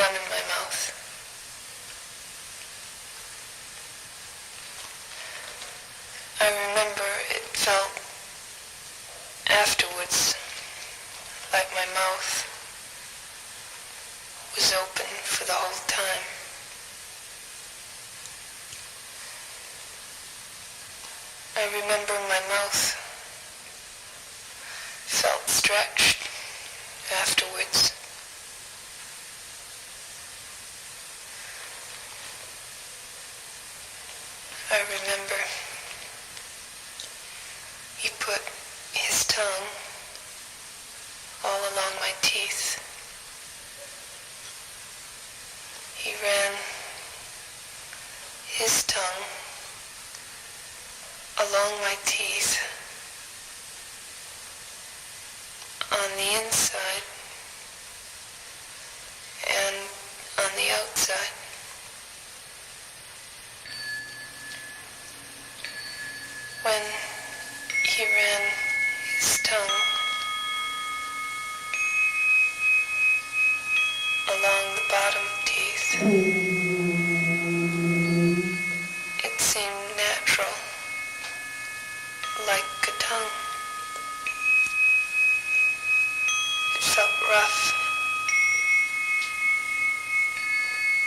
gum in my mouth. I remember it felt afterwards like my mouth was open for the whole time. I remember my mouth felt stretched afterwards. I remember he put his tongue all along my teeth. He ran his tongue along my teeth on the inside and on the outside. When he ran his tongue along the bottom teeth, it seemed natural, like a tongue. It felt rough.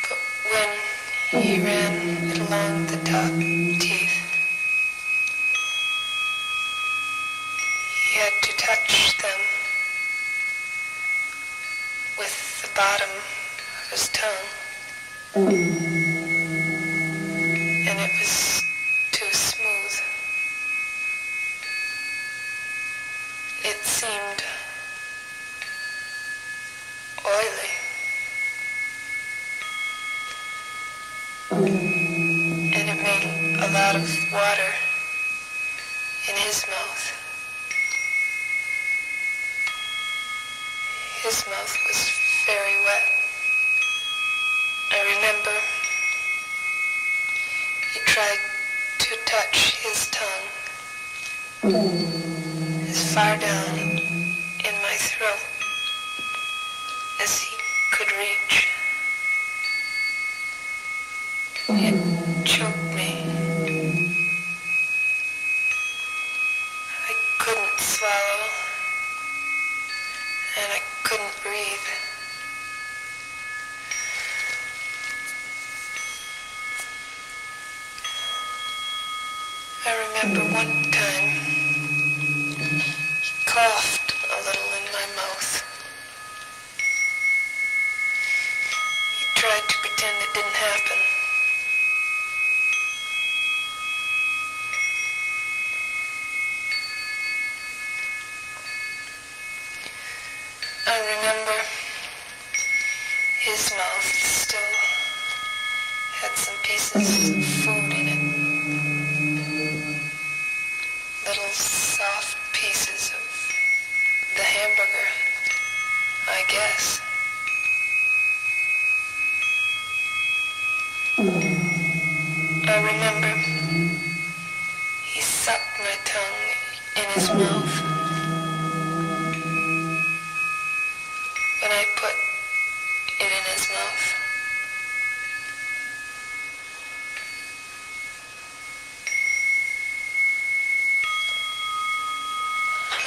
But when he ran it along the top teeth, he had to touch them with the bottom of his tongue. And it was too smooth. It seemed oily. And it made a lot of water in his mouth. His mouth was very wet. I remember he tried to touch his tongue as far down in my throat as he could reach. It choked me. I couldn't swallow, and I couldn't breathe. I remember one time he coughed a little in my mouth. He tried to pretend it didn't happen. I remember his mouth still had some pieces of food in it. Little soft pieces of the hamburger, I guess. I remember he sucked my tongue in his mouth when I put it in his mouth.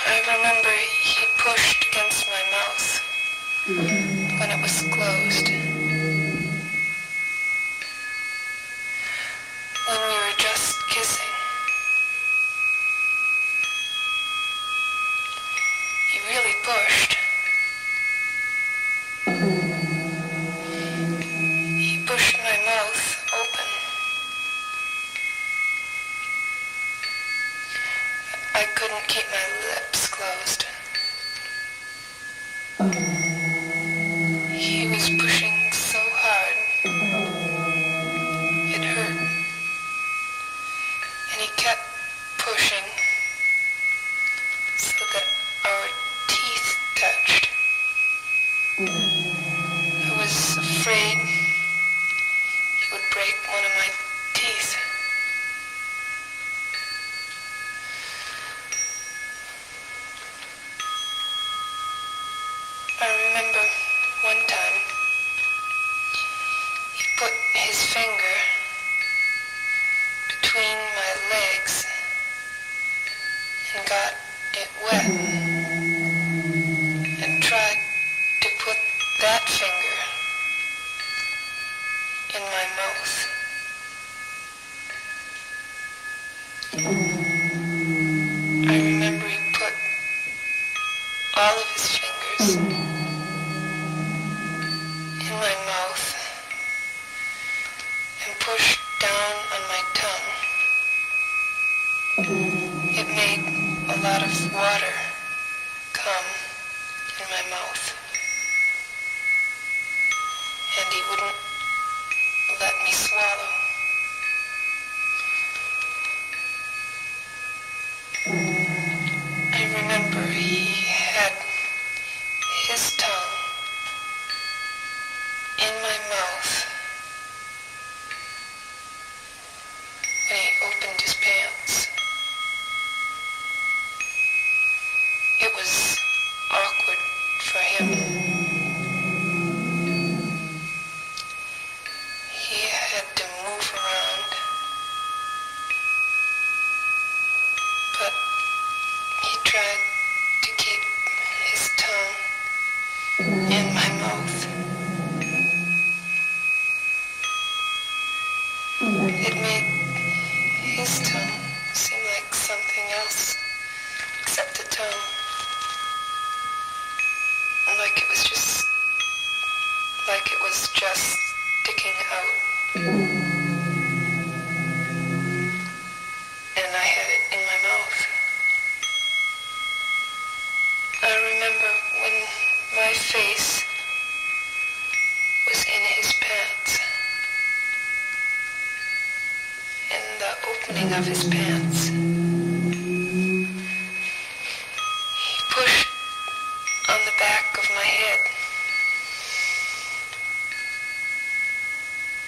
I remember he pushed against my mouth when it was closed. When we were just kissing. He really pushed. He pushed my mouth open. I couldn't keep my lips closed. He was pushing so hard. It hurt. And he kept pushing so that our teeth touched. I was afraid he would break one of my teeth. and got it wet and tried to put that finger in my mouth. I remember he put all of his fingers in my mouth and pushed down on my tongue. It made a lot of water come in my mouth, and he wouldn't let me swallow. I remember he had his tongue in my mouth when he opened his pants. It was awkward for him. He had to move around, but he tried to keep his tongue in my mouth. It made his tongue seem like something else except a tongue. Like it was just sticking out. And I had it in my mouth. I remember when my face was in his pants. In the opening of his pants. He pushed on the back of my head.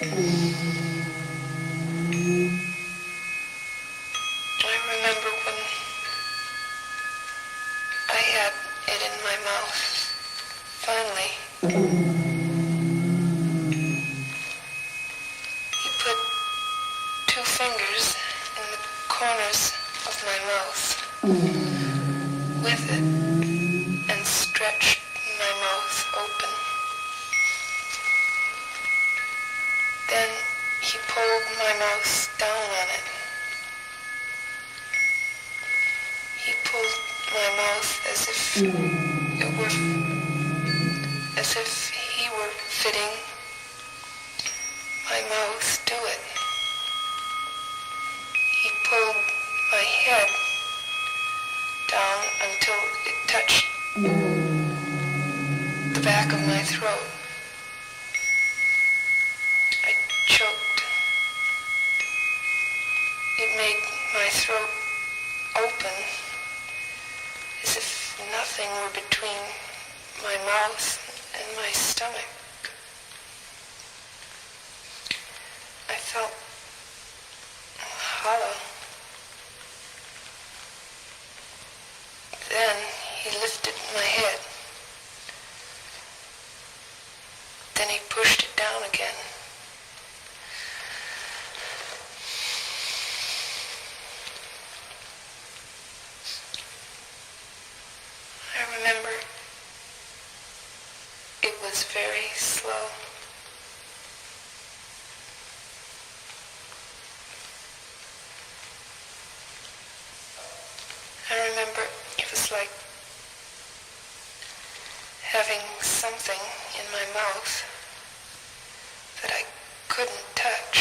I remember when I had it in my mouth, finally. He put 2 fingers in the corners of my mouth with it and stretched my mouth open. Then he pulled my mouth down on it. He pulled my mouth as if he were fitting my mouth to it. He pulled my head down until it touched the back of my throat. I choked. It made my throat open as if nothing were between my mouth and my stomach. I felt hollow. Then he lifted my head. Then he pushed it down again. I remember it was very slow. I remember it was like having something in my mouth that I couldn't touch.